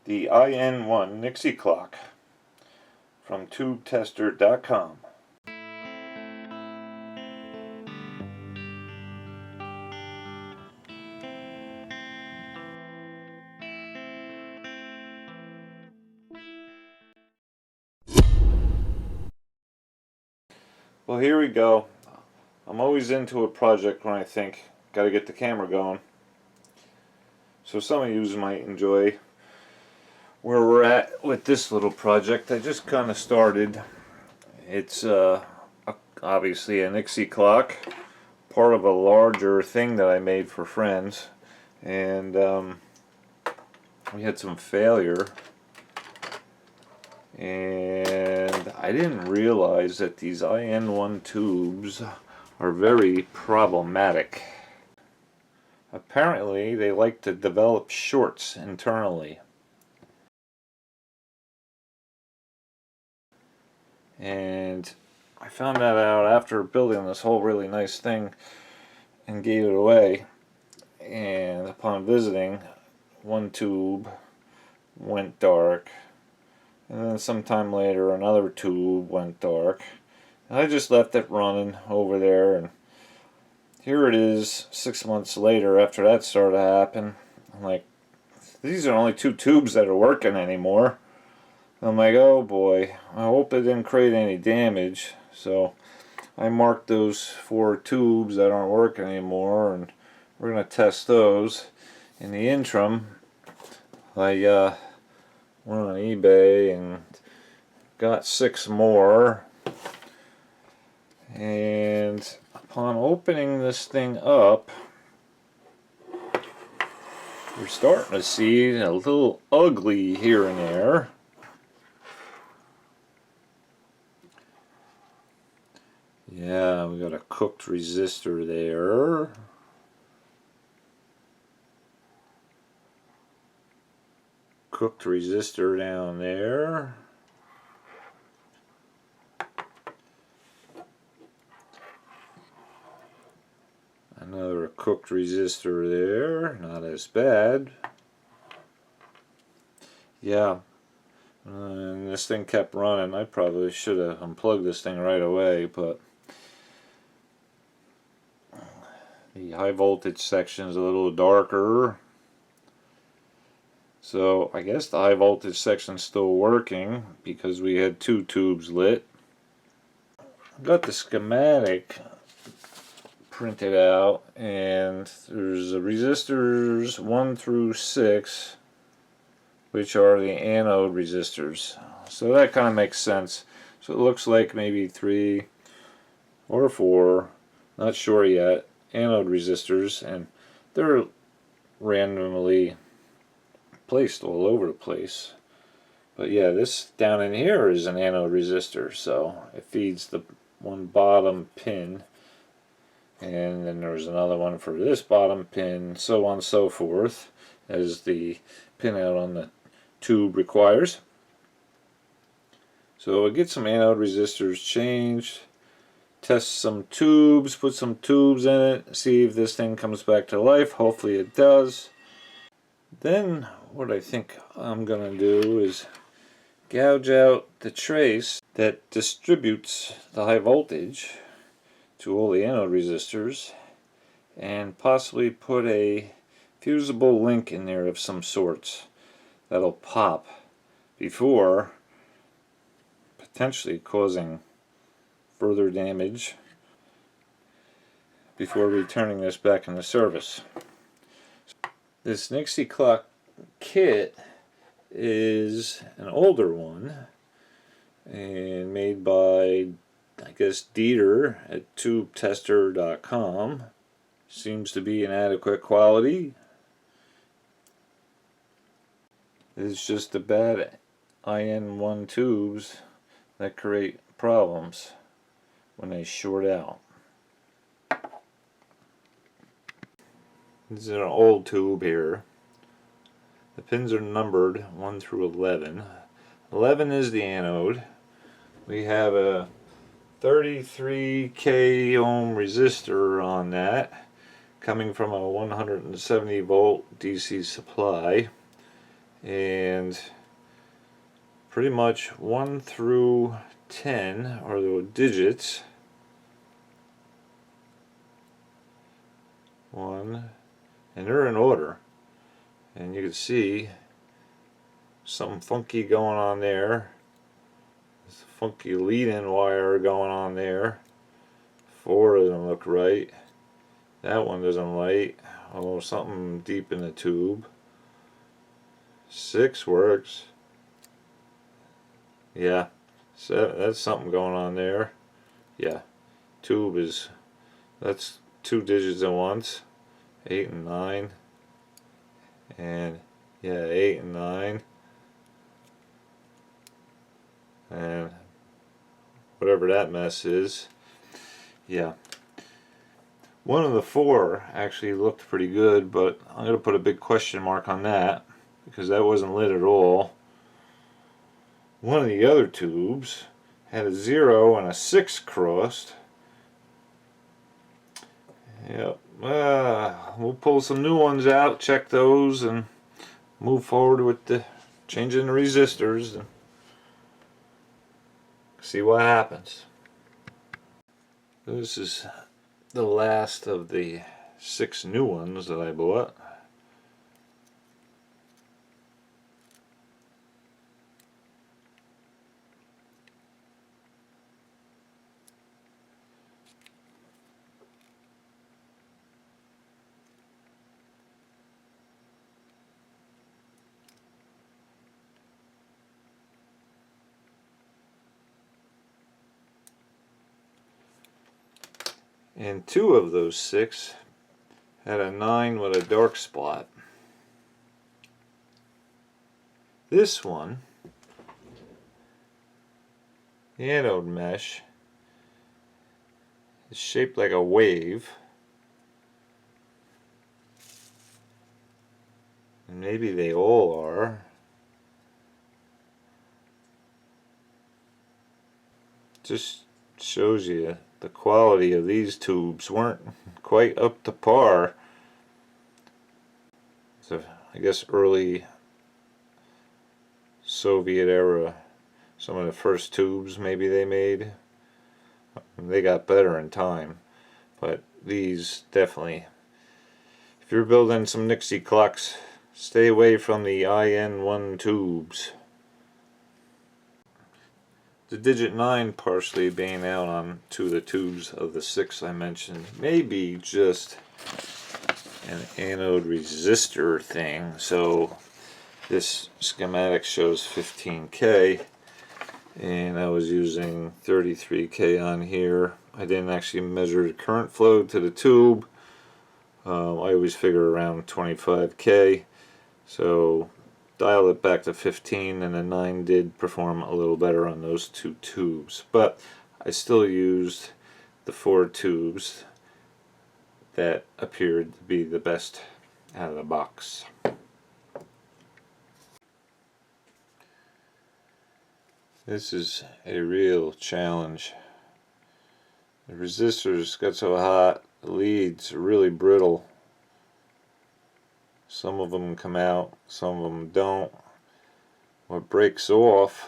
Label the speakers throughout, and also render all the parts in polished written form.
Speaker 1: the IN-1 Nixie clock from tubetester.com. Well, here we go. I'm always into a project when I think gotta get the camera going. So some of you might enjoy where we're at with this little project I just kind of started. It's obviously a Nixie clock, part of a larger thing that I made for friends, and we had some failure, and I didn't realize that these IN-1 tubes are very problematic. Apparently they like to develop shorts internally, and I found that out after building this whole really nice thing and gave it away. And upon visiting, one tube went dark, and then sometime later another tube went dark, and I just left it running over there, and here it is 6 months later after that started to happen. I'm like, these are only two tubes that are working anymore. I'm like, oh boy, I hope it didn't create any damage. So I marked those 4 tubes that aren't working anymore, and we're going to test those. In the interim, I went on eBay and got 6 more, and upon opening this thing up, we're starting to see a little ugly here and there. Yeah, we got a cooked resistor there. Cooked resistor down there. Another cooked resistor there. Not as bad. Yeah. And this thing kept running. I probably should have unplugged this thing right away, but the high voltage section is a little darker. So I guess the high voltage section is still working because we had 2 tubes lit. Got the schematic printed out, and there's the resistors 1 through 6, which are the anode resistors. So that kind of makes sense. So it looks like maybe 3 or 4, not sure yet, anode resistors, and they're randomly placed all over the place. But yeah, this down in here is an anode resistor, so it feeds the one bottom pin, and then there's another one for this bottom pin, so on and so forth, as the pinout on the tube requires. So we'll get some anode resistors changed, test some tubes, put some tubes in it, see if this thing comes back to life. Hopefully it does. Then what I think I'm going to do is gouge out the trace that distributes the high voltage to all the anode resistors, and possibly put a fusible link in there of some sorts that'll pop before potentially causing further damage before returning this back into service. This Nixie clock kit is an older one and made by, I guess, Dieter at tubetester.com. Seems to be an adequate quality. It's just the bad IN-1 tubes that create problems when they short out. This is an old tube here. The pins are numbered 1 through 11. 11 is the anode. We have a 33k ohm resistor on that, coming from a 170 volt DC supply, and pretty much 1 through 10 are the digits. 1, and they're in order, and you can see something funky going on there. There's a funky lead-in wire going on there. 4 doesn't look right. That one doesn't light. Oh, something deep in the tube. 6 works. Yeah, 7, that's something going on there. Yeah, tube is, that's 2 digits at once. 8 and 9. And yeah, 8 and 9. And whatever that mess is. Yeah. One of the 4 actually looked pretty good, but I'm going to put a big question mark on that because that wasn't lit at all. One of the other tubes had a 0 and a 6 crossed. Yep. We'll pull some new ones out, check those, and move forward with the changing the resistors and see what happens. This is the last of the 6 new ones that I bought. And 2 of those 6 had a 9 with a dark spot. This one, the anode mesh, is shaped like a wave. And maybe they all are. Just shows you the quality of these tubes weren't quite up to par. So I guess early Soviet era, some of the first tubes maybe they made. They got better in time, but these definitely, if you're building some Nixie clocks, stay away from the IN-1 tubes. The digit 9 partially being out on 2 of the tubes of the 6 I mentioned may be just an anode resistor thing. So this schematic shows 15K and I was using 33K on here. I didn't actually measure the current flow to the tube. I always figure around 25K, so dial it back to 15, and the 9 did perform a little better on those 2 tubes, but I still used the 4 tubes that appeared to be the best out of the box. This is a real challenge. The resistors got so hot, the leads are really brittle. Some of them come out, some of them don't. What breaks off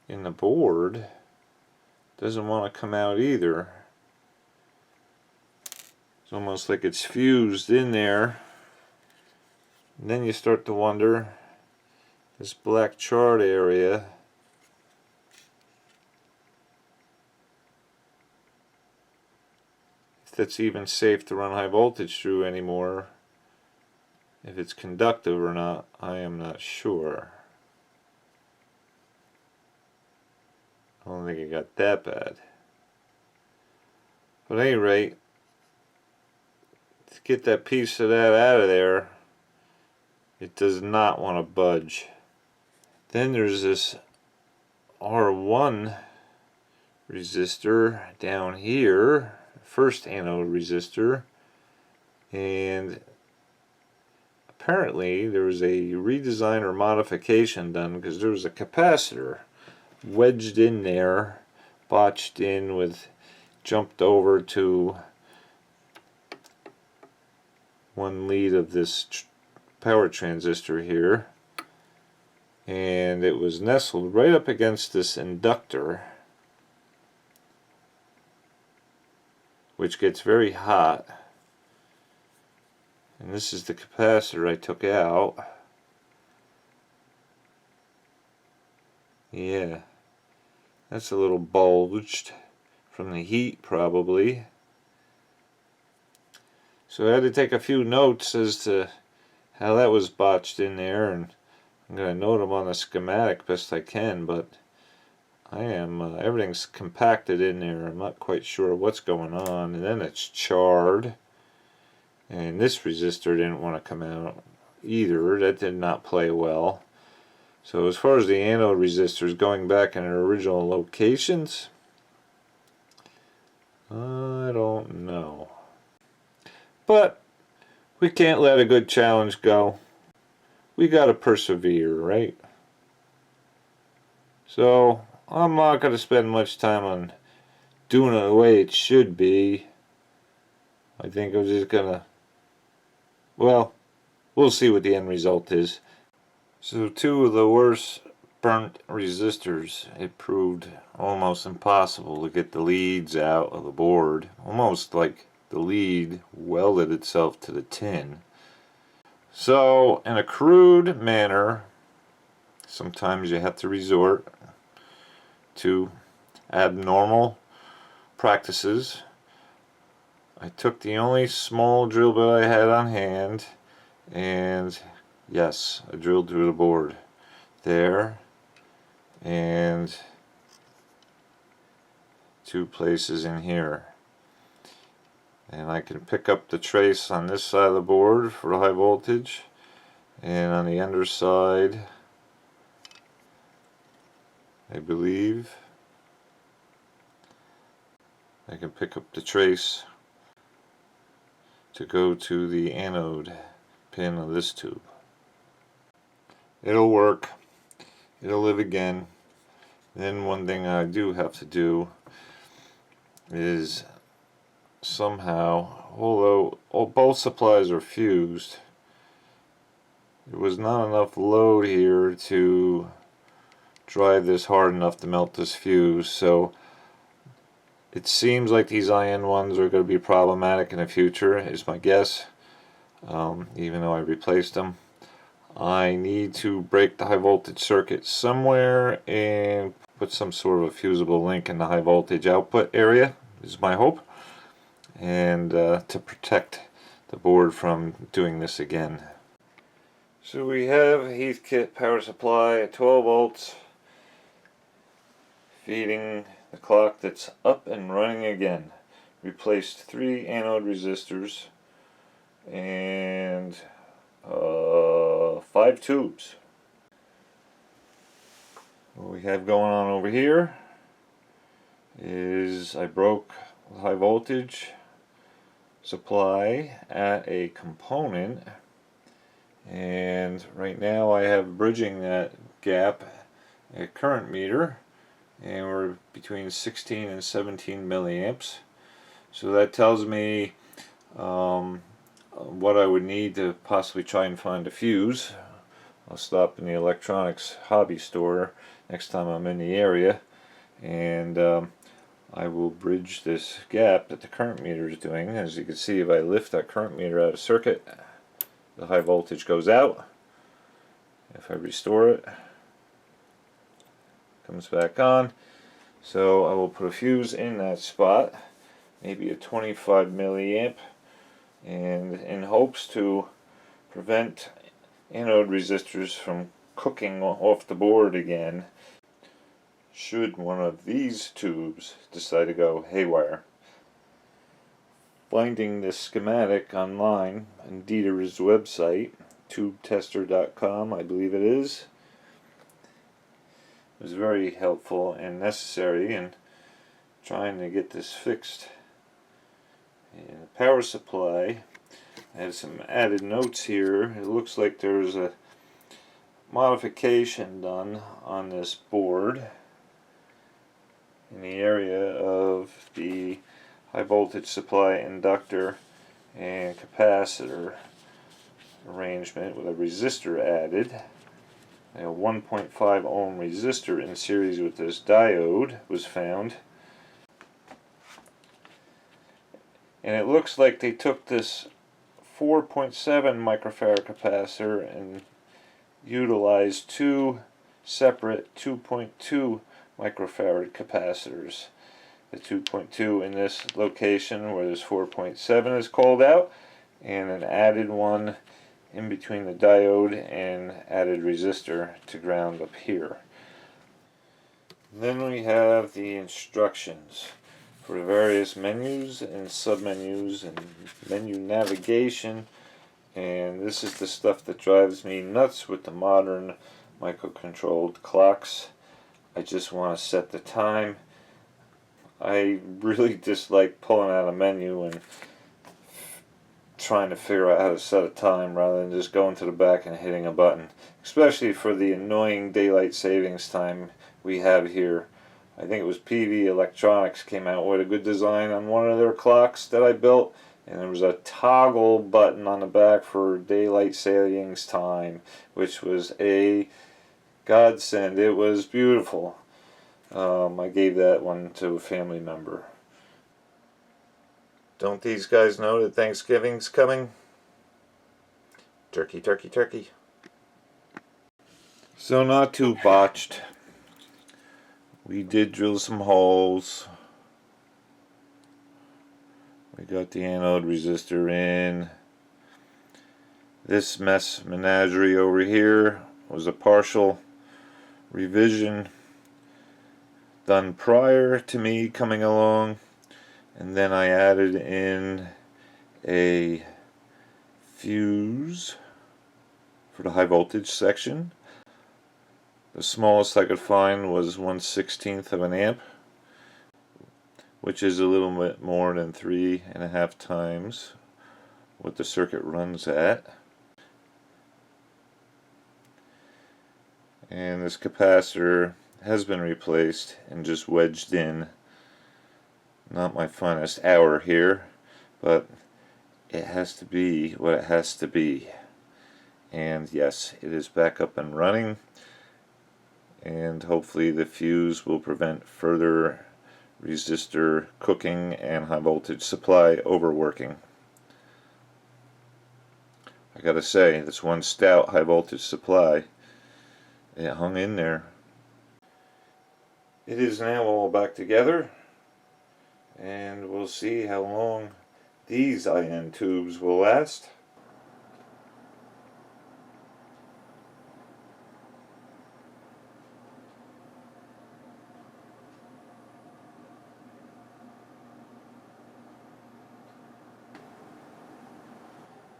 Speaker 1: in the board doesn't want to come out either. It's almost like it's fused in there. And then you start to wonder, this black charred area, if that's even safe to run high voltage through anymore. If it's conductive or not, I am not sure. I don't think it got that bad. But at any rate, to get that piece of that out of there, it does not want to budge. Then there's this R1 resistor down here, first anode resistor, and apparently there was a redesign or modification done because there was a capacitor wedged in there, botched in with, jumped over to one lead of this power transistor here, and it was nestled right up against this inductor, which gets very hot. And this is the capacitor I took out. Yeah, that's a little bulged from the heat probably. So I had to take a few notes as to how that was botched in there, and I'm going to note them on the schematic best I can, but everything's compacted in there. I'm not quite sure what's going on. And then it's charred. And this resistor didn't want to come out either. That did not play well. So as far as the anode resistors going back in their original locations, I don't know. But we can't let a good challenge go. We gotta persevere, right? So I'm not going to spend much time on doing it the way it should be. I think I'm just gonna, well, we'll see what the end result is. So two of the worst burnt resistors, it proved almost impossible to get the leads out of the board. Almost like the lead welded itself to the tin. So in a crude manner, sometimes you have to resort to abnormal practices. I took the only small drill bit I had on hand, and yes, I drilled through the board there, and 2 places in here. And I can pick up the trace on this side of the board for high voltage, and on the underside, I believe I can pick up the trace to go to the anode pin of this tube. It'll work. It'll live again. Then one thing I do have to do is somehow, although both supplies are fused, there was not enough load here to drive this hard enough to melt this fuse. So it seems like these IN-1s are going to be problematic in the future, is my guess, even though I replaced them. I need to break the high voltage circuit somewhere and put some sort of a fusible link in the high voltage output area, is my hope, and to protect the board from doing this again. So we have Heathkit power supply at 12 volts feeding the clock that's up and running again. Replaced 3 anode resistors and 5 tubes. What we have going on over here is I broke the high voltage supply at a component, and right now I have bridging that gap a current meter, and we're between 16 and 17 milliamps. So that tells me what I would need to possibly try and find a fuse. I'll stop in the electronics hobby store next time I'm in the area, and I will bridge this gap that the current meter is doing. As you can see, if I lift that current meter out of circuit, the high voltage goes out. If I restore it, comes back on. So I will put a fuse in that spot, maybe a 25 milliamp, and in hopes to prevent anode resistors from cooking off the board again should one of these tubes decide to go haywire. Finding this schematic online on Dieter's website, tubetester.com, I believe it is, was very helpful and necessary in trying to get this fixed. And the power supply, I have some added notes here. It looks like there's a modification done on this board in the area of the high voltage supply inductor and capacitor. arrangement with a resistor added. A 1.5 ohm resistor in series with this diode was found. And it looks like they took this 4.7 microfarad capacitor and utilized two separate 2.2 microfarad capacitors. The 2.2 in this location where this 4.7 is called out, and an added one in between the diode and added resistor to ground up here. Then we have the instructions for the various menus and submenus and menu navigation, and this is the stuff that drives me nuts with the modern microcontrolled clocks. I just want to set the time. I really dislike pulling out a menu and trying to figure out how to set a time rather than just going to the back and hitting a button, especially for the annoying daylight savings time we have here. I think it was PV Electronics came out with a good design on one of their clocks that I built, and there was a toggle button on the back for daylight savings time, which was a godsend. It was beautiful. I gave that one to a family member. Don't these guys know that Thanksgiving's coming? Turkey, turkey, turkey. So not too botched. We did drill some holes. We got the anode resistor in. This mess menagerie over here was a partial revision done prior to me coming along, and then I added in a fuse for the high voltage section. The smallest I could find was 1/16 of an amp, which is a little bit more than 3.5 times what the circuit runs at. And this capacitor has been replaced and just wedged in. Not my finest hour here, but it has to be what it has to be. And yes, it is back up and running, and hopefully the fuse will prevent further resistor cooking and high voltage supply overworking. I gotta say, this one stout high voltage supply, it hung in there. It is now all back together, and we'll see how long these IN tubes will last.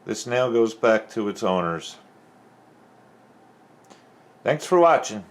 Speaker 1: This now goes back to its owners. Thanks for watching.